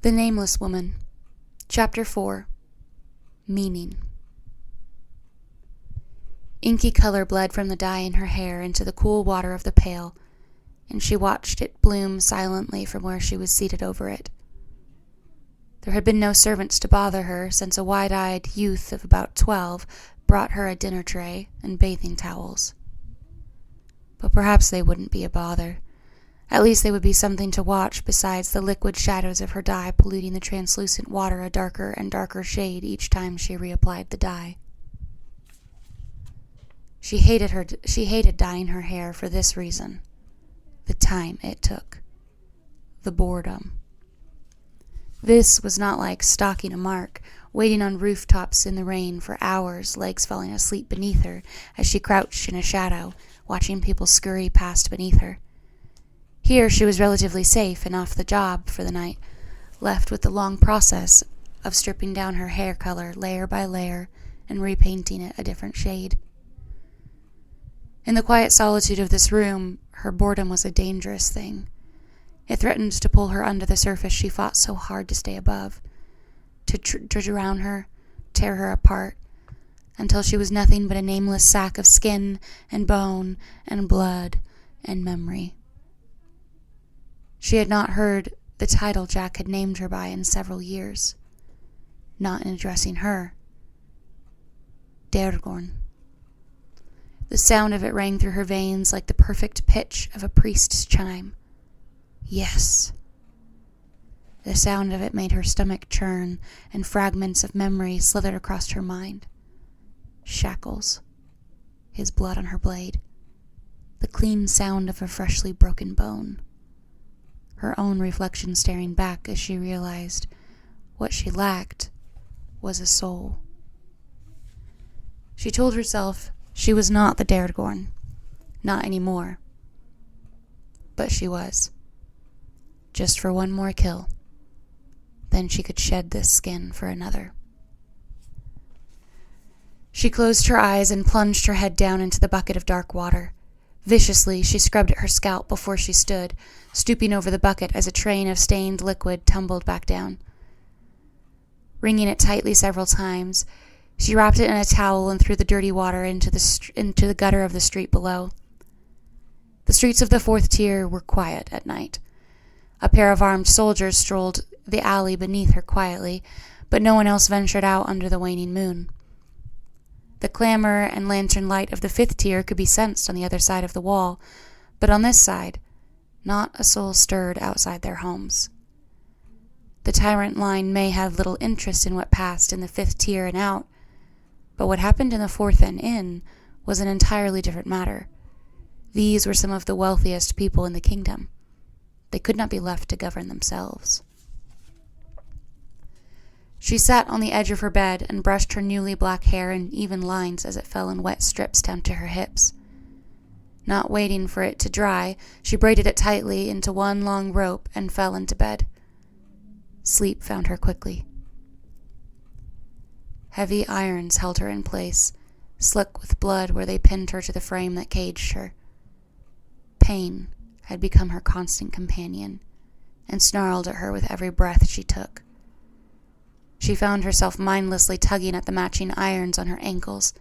The Nameless Woman, Chapter 4, Meaning. Inky color bled from the dye in her hair into the cool water of the pail, and she watched it bloom silently from where she was seated over it. There had been no servants to bother her since a wide-eyed youth of about 12 brought her a dinner tray and bathing towels. But perhaps they wouldn't be a bother. At least they would be something to watch besides the liquid shadows of her dye polluting the translucent water a darker and darker shade each time she reapplied the dye. She hated dyeing her hair for this reason. The time it took. The boredom. This was not like stalking a mark, waiting on rooftops in the rain for hours, legs falling asleep beneath her as she crouched in a shadow, watching people scurry past beneath her. Here she was relatively safe and off the job for the night, left with the long process of stripping down her hair color layer by layer and repainting it a different shade. In the quiet solitude of this room, her boredom was a dangerous thing. It threatened to pull her under the surface she fought so hard to stay above, to drown her, tear her apart, until she was nothing but a nameless sack of skin and bone and blood and memory. She had not heard the title Jack had named her by in several years, not in addressing her. Daergorn. The sound of it rang through her veins like the perfect pitch of a priest's chime. Yes. The sound of it made her stomach churn, and fragments of memory slithered across her mind. Shackles. His blood on her blade. The clean sound of a freshly broken bone. Her own reflection staring back as she realized what she lacked was a soul. She told herself she was not the Daergorn. Not anymore. But she was. Just for one more kill. Then she could shed this skin for another. She closed her eyes and plunged her head down into the bucket of dark water. Viciously, she scrubbed at her scalp before she stood, stooping over the bucket as a train of stained liquid tumbled back down. Wringing it tightly several times, she wrapped it in a towel and threw the dirty water into the gutter of the street below. The streets of the fourth tier were quiet at night. A pair of armed soldiers strolled the alley beneath her quietly, but no one else ventured out under the waning moon. The clamor and lantern light of the fifth tier could be sensed on the other side of the wall, but on this side, not a soul stirred outside their homes. The Tyrant line may have little interest in what passed in the fifth tier and out, but what happened in the fourth and in was an entirely different matter. These were some of the wealthiest people in the kingdom. They could not be left to govern themselves. She sat on the edge of her bed and brushed her newly black hair in even lines as it fell in wet strips down to her hips. Not waiting for it to dry, she braided it tightly into one long rope and fell into bed. Sleep found her quickly. Heavy irons held her in place, slick with blood where they pinned her to the frame that caged her. Pain had become her constant companion, and snarled at her with every breath she took. She found herself mindlessly tugging at the matching irons on her ankles,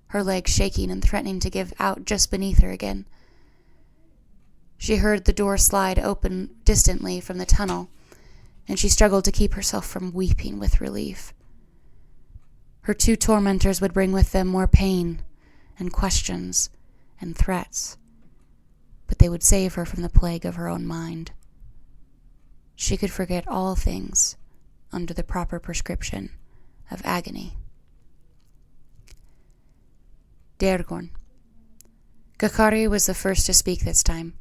her legs shaking and threatening to give out just beneath her again. She heard the door slide open distantly from the tunnel, and she struggled to keep herself from weeping with relief. Her two tormentors would bring with them more pain and questions and threats, but they would save her from the plague of her own mind. She could forget all things under the proper prescription of agony. Daergorn. Gakari was the first to speak this time,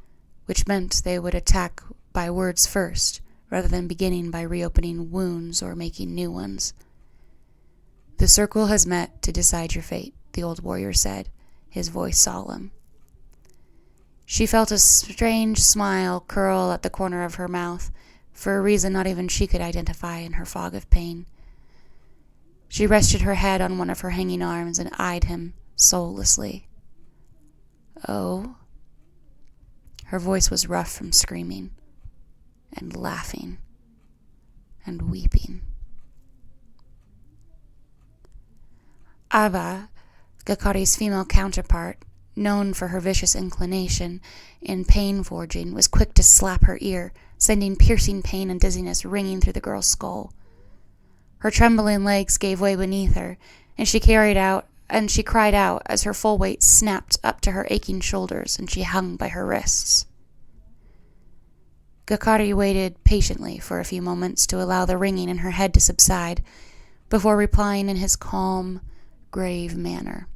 which meant they would attack by words first, rather than beginning by reopening wounds or making new ones. The circle has met to decide your fate, the old warrior said, his voice solemn. She felt a strange smile curl at the corner of her mouth, for a reason not even she could identify in her fog of pain. She rested her head on one of her hanging arms and eyed him soullessly. Oh? Her voice was rough from screaming and laughing. and weeping. Aba, Gakari's female counterpart, known for her vicious inclination in pain forging, was quick to slap her ear, sending piercing pain and dizziness ringing through the girl's skull. Her trembling legs gave way beneath her, and she cried out as her full weight snapped up to her aching shoulders and she hung by her wrists. Gakari waited patiently for a few moments to allow the ringing in her head to subside, before replying in his calm, grave manner.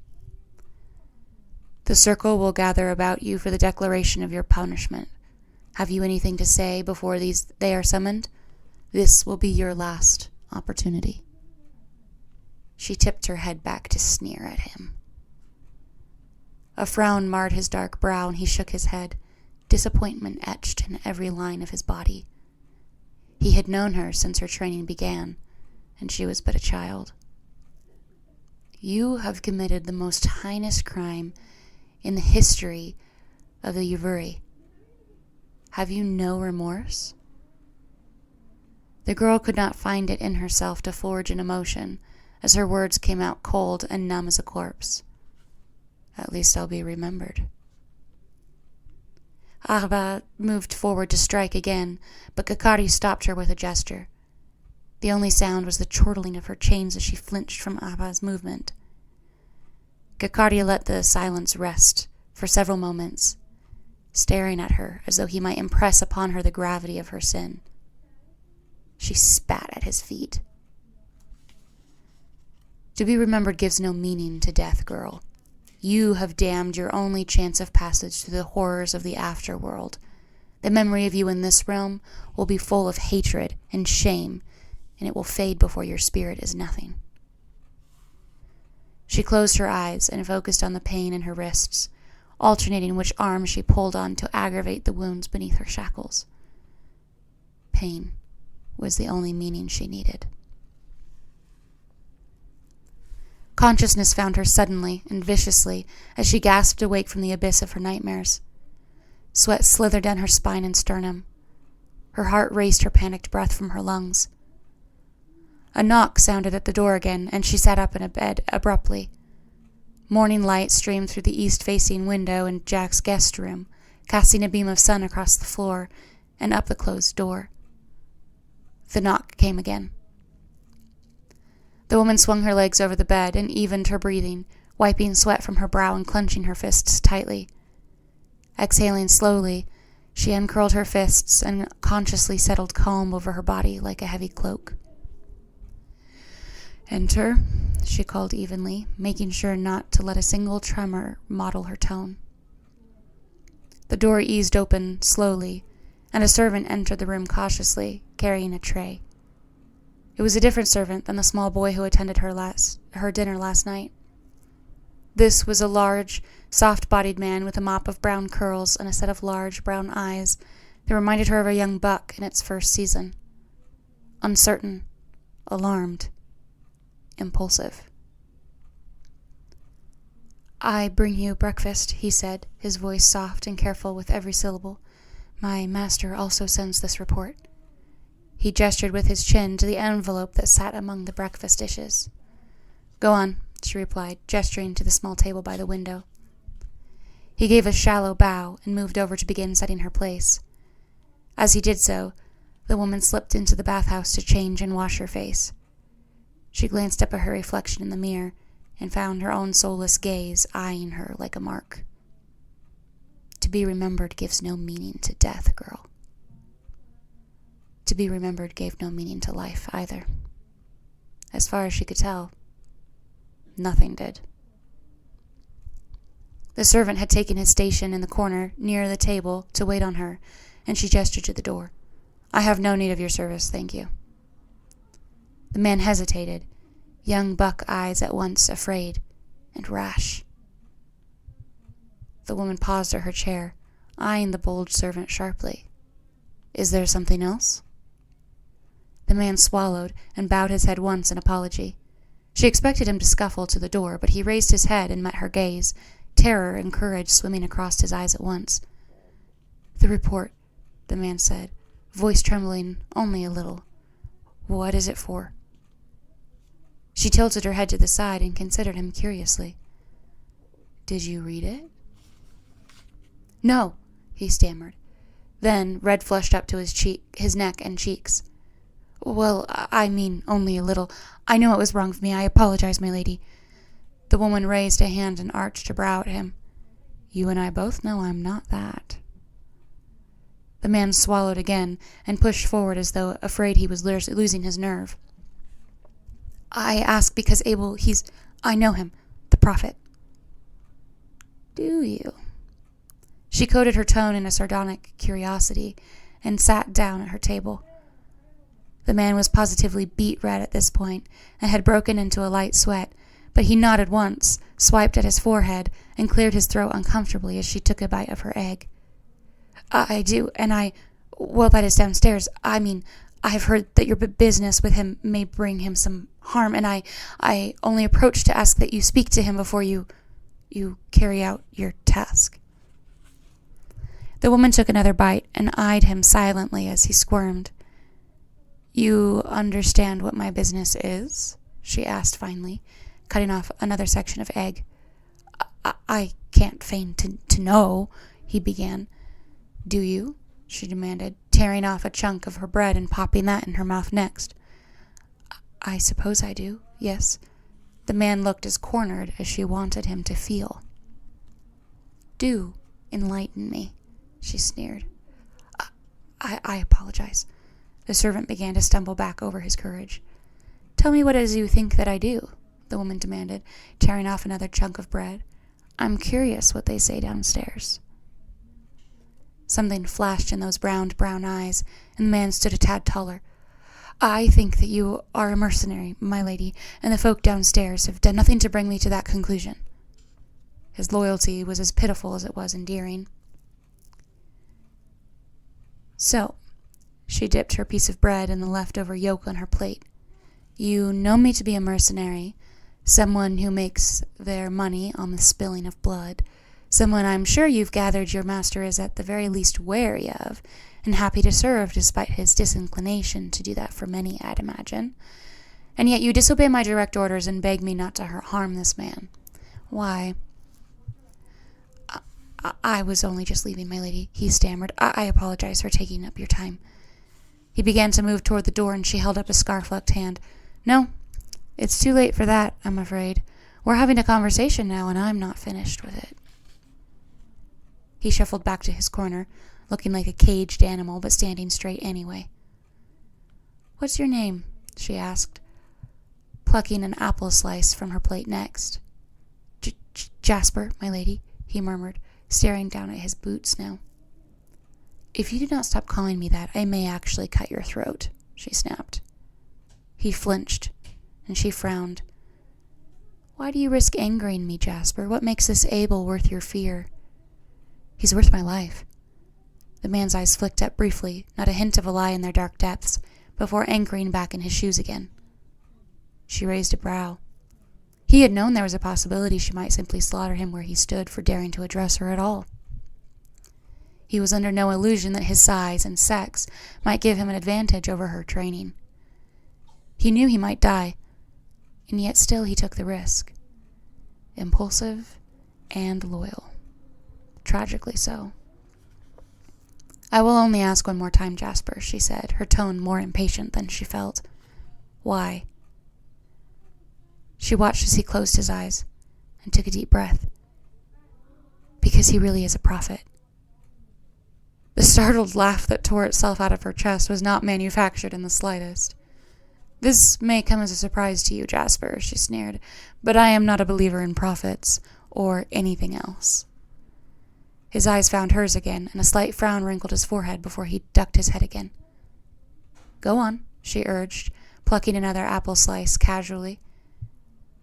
The circle will gather about you for the declaration of your punishment. Have you anything to say before they are summoned? This will be your last opportunity. She tipped her head back to sneer at him. A frown marred his dark brow, and he shook his head, disappointment etched in every line of his body. He had known her since her training began, and she was but a child. You have committed the most heinous crime in the history of the Euvuri. Have you no remorse? The girl could not find it in herself to forge an emotion, as her words came out cold and numb as a corpse. At least I'll be remembered. Arba moved forward to strike again, but Gakari stopped her with a gesture. The only sound was the chortling of her chains as she flinched from Arba's movement. Gakari let the silence rest for several moments, staring at her as though he might impress upon her the gravity of her sin. She spat at his feet. To be remembered gives no meaning to death, girl. You have damned your only chance of passage through the horrors of the afterworld. The memory of you in this realm will be full of hatred and shame, and it will fade before your spirit is nothing. She closed her eyes and focused on the pain in her wrists, alternating which arm she pulled on to aggravate the wounds beneath her shackles. Pain was the only meaning she needed. Consciousness found her suddenly and viciously as she gasped awake from the abyss of her nightmares. Sweat slithered down her spine and sternum. Her heart raced her panicked breath from her lungs. A knock sounded at the door again, and she sat up in a bed abruptly. Morning light streamed through the east-facing window in Jack's guest room, casting a beam of sun across the floor and up the closed door. The knock came again. The woman swung her legs over the bed and evened her breathing, wiping sweat from her brow and clenching her fists tightly. Exhaling slowly, she uncurled her fists and consciously settled calm over her body like a heavy cloak. "Enter," she called evenly, making sure not to let a single tremor mottle her tone. The door eased open slowly, and a servant entered the room cautiously, carrying a tray. It was a different servant than the small boy who attended her dinner last night. This was a large, soft-bodied man with a mop of brown curls and a set of large brown eyes that reminded her of a young buck in its first season. Uncertain, alarmed, impulsive. "I bring you breakfast," he said, his voice soft and careful with every syllable. "My master also sends this report." He gestured with his chin to the envelope that sat among the breakfast dishes. "Go on," she replied, gesturing to the small table by the window. He gave a shallow bow and moved over to begin setting her place. As he did so, the woman slipped into the bathhouse to change and wash her face. She glanced up at her reflection in the mirror and found her own soulless gaze eyeing her like a mark. To be remembered gives no meaning to death, girl. To be remembered gave no meaning to life either. As far as she could tell, nothing did. The servant had taken his station in the corner near the table to wait on her, and she gestured to the door. "I have no need of your service, thank you." The man hesitated, young buck eyes at once afraid and rash. The woman paused at her chair, eyeing the bold servant sharply. "Is there something else?" The man swallowed and bowed his head once in apology. She expected him to scuffle to the door, but he raised his head and met her gaze, terror and courage swimming across his eyes at once. "The report," the man said, voice trembling only a little. What is it for? She tilted her head to the side and considered him curiously. Did you read it? No, he stammered. Then red flushed up to his neck and cheeks. Well, I mean, only a little. I know it was wrong of me. I apologize, my lady. The woman raised a hand and arched a brow at him. You and I both know I'm not that. The man swallowed again and pushed forward as though afraid he was losing his nerve. I ask because Abel, I know him, the prophet. Do you? She coated her tone in a sardonic curiosity and sat down at her table. The man was positively beet red at this point and had broken into a light sweat, but he nodded once, swiped at his forehead, and cleared his throat uncomfortably as she took a bite of her egg. I do, and that is downstairs. I mean, I've heard that your business with him may bring him some harm, and I only approach to ask that you speak to him before you carry out your task. The woman took another bite and eyed him silently as he squirmed. You understand what my business is? She asked finally, cutting off another section of egg. I can't feign to know, he began. Do you? She demanded, tearing off a chunk of her bread and popping that in her mouth next. I suppose I do, yes. The man looked as cornered as she wanted him to feel. Do enlighten me, she sneered. I apologize. The servant began to stumble back over his courage. Tell me what it is you think that I do, the woman demanded, tearing off another chunk of bread. I'm curious what they say downstairs. Something flashed in those brown eyes, and the man stood a tad taller. I think that you are a mercenary, my lady, and the folk downstairs have done nothing to bring me to that conclusion. His loyalty was as pitiful as it was endearing. So, she dipped her piece of bread in the leftover yolk on her plate. You know me to be a mercenary, someone who makes their money on the spilling of blood, someone I'm sure you've gathered your master is at the very least wary of, and happy to serve despite his disinclination to do that for many, I'd imagine. And yet you disobey my direct orders and beg me not to harm this man. Why? I was only just leaving, my lady, he stammered. I apologize for taking up your time. He began to move toward the door, and she held up a scarf-flecked hand. No, it's too late for that, I'm afraid. We're having a conversation now, and I'm not finished with it. He shuffled back to his corner, looking like a caged animal, but standing straight anyway. What's your name? She asked, plucking an apple slice from her plate next. Jasper, my lady, he murmured, staring down at his boots now. If you do not stop calling me that, I may actually cut your throat, she snapped. He flinched, and she frowned. Why do you risk angering me, Jasper? What makes this Abel worth your fear? He's worth my life. The man's eyes flicked up briefly, not a hint of a lie in their dark depths, before anchoring back in his shoes again. She raised a brow. He had known there was a possibility she might simply slaughter him where he stood for daring to address her at all. He was under no illusion that his size and sex might give him an advantage over her training. He knew he might die, and yet still he took the risk. Impulsive and loyal. Tragically so. I will only ask one more time, Jasper, she said, her tone more impatient than she felt. Why? She watched as he closed his eyes and took a deep breath. Because he really is a prophet. The startled laugh that tore itself out of her chest was not manufactured in the slightest. This may come as a surprise to you, Jasper, she sneered, but I am not a believer in prophets or anything else. His eyes found hers again, and a slight frown wrinkled his forehead before he ducked his head again. Go on, she urged, plucking another apple slice casually.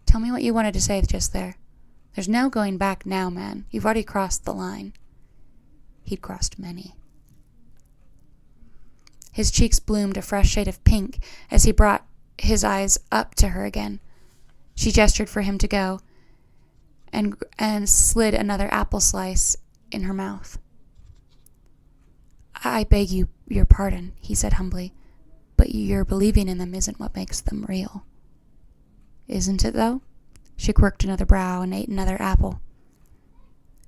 Tell me what you wanted to say just there. There's no going back now, man. You've already crossed the line. He'd crossed many. His cheeks bloomed a fresh shade of pink as he brought his eyes up to her again. She gestured for him to go, and slid another apple slice in her mouth. I beg your pardon, he said humbly, but your believing in them isn't what makes them real. Isn't it, though? She quirked another brow and ate another apple.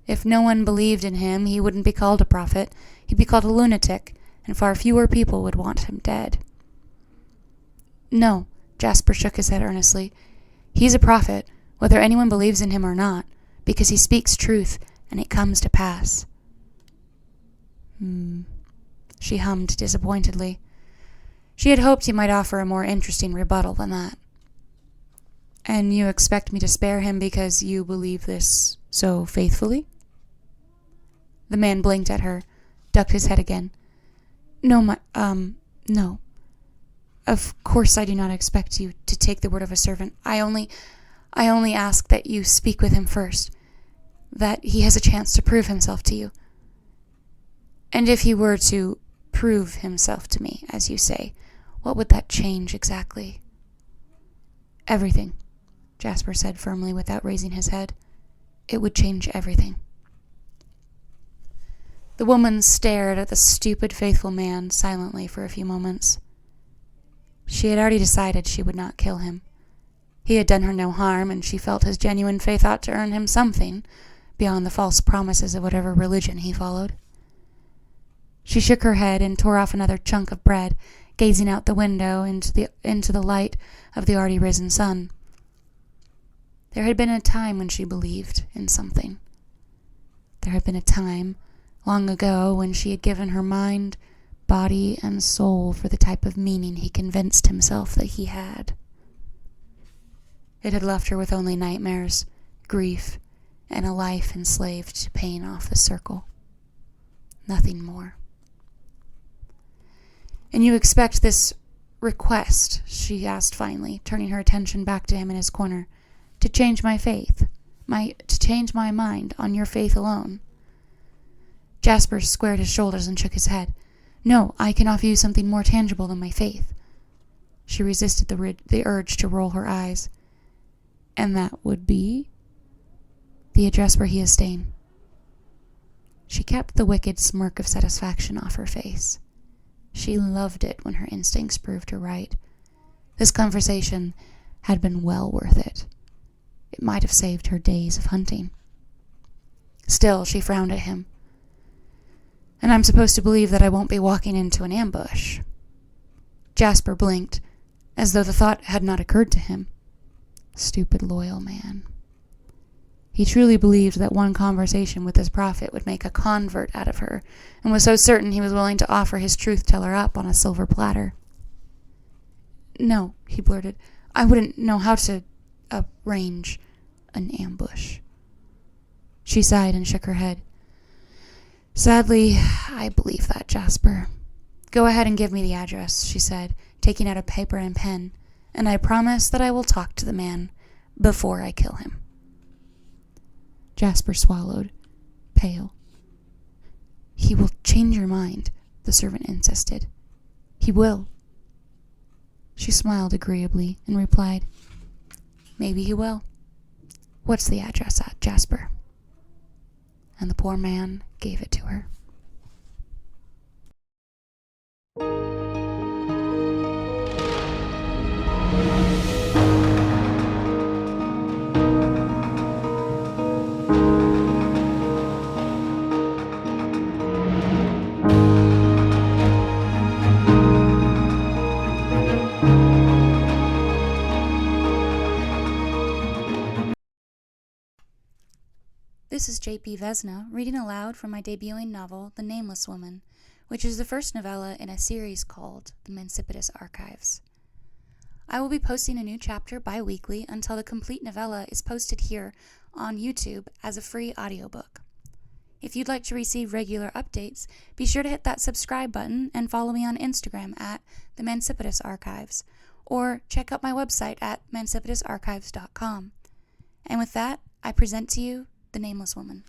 If no one believed in him, he wouldn't be called a prophet. He'd be called a lunatic, and far fewer people would want him dead. No, Jasper shook his head earnestly. He's a prophet, whether anyone believes in him or not, because he speaks truth, and it comes to pass. She hummed disappointedly. She had hoped he might offer a more interesting rebuttal than that. And you expect me to spare him because you believe this so faithfully? The man blinked at her, ducked his head again. No. Of course I do not expect you to take the word of a servant. I only ask that you speak with him first, that he has a chance to prove himself to you. And if he were to prove himself to me, as you say, what would that change exactly? Everything, Jasper said firmly without raising his head. It would change everything. The woman stared at the stupid, faithful man silently for a few moments. She had already decided she would not kill him. He had done her no harm, and she felt his genuine faith ought to earn him something beyond the false promises of whatever religion he followed. She shook her head and tore off another chunk of bread, gazing out the window into the light of the already risen sun. There had been a time when she believed in something. There had been a time, long ago, when she had given her mind, body, and soul for the type of meaning he convinced himself that he had. It had left her with only nightmares, grief, and a life enslaved to paying off the circle. Nothing more. And you expect this request, she asked finally, turning her attention back to him in his corner, to change my faith, to change my mind on your faith alone. Jasper squared his shoulders and shook his head. No, I can offer you something more tangible than my faith. She resisted the urge to roll her eyes. And that would be? The address where he is staying. She kept the wicked smirk of satisfaction off her face. She loved it when her instincts proved her right. This conversation had been well worth it. It might have saved her days of hunting. Still, she frowned at him. And I'm supposed to believe that I won't be walking into an ambush. Jasper blinked, as though the thought had not occurred to him. Stupid loyal man. He truly believed that one conversation with his prophet would make a convert out of her, and was so certain he was willing to offer his truth-teller up on a silver platter. No, he blurted. I wouldn't know how to arrange an ambush. She sighed and shook her head. Sadly, I believe that, Jasper. Go ahead and give me the address, she said, taking out a paper and pen, and I promise that I will talk to the man before I kill him. Jasper swallowed, pale. He will change your mind, the servant insisted. He will. She smiled agreeably and replied, Maybe he will. What's the address at, Jasper? And the poor man gave it to her. This is J.P. Vesna reading aloud from my debuting novel, The Nameless Woman, which is the first novella in a series called The Mancipitas Archives. I will be posting a new chapter bi-weekly until the complete novella is posted here on YouTube as a free audiobook. If you'd like to receive regular updates, be sure to hit that subscribe button and follow me on Instagram at The Mancipitas Archives, or check out my website at mancipitasarchives.com. And with that, I present to you The Nameless Woman.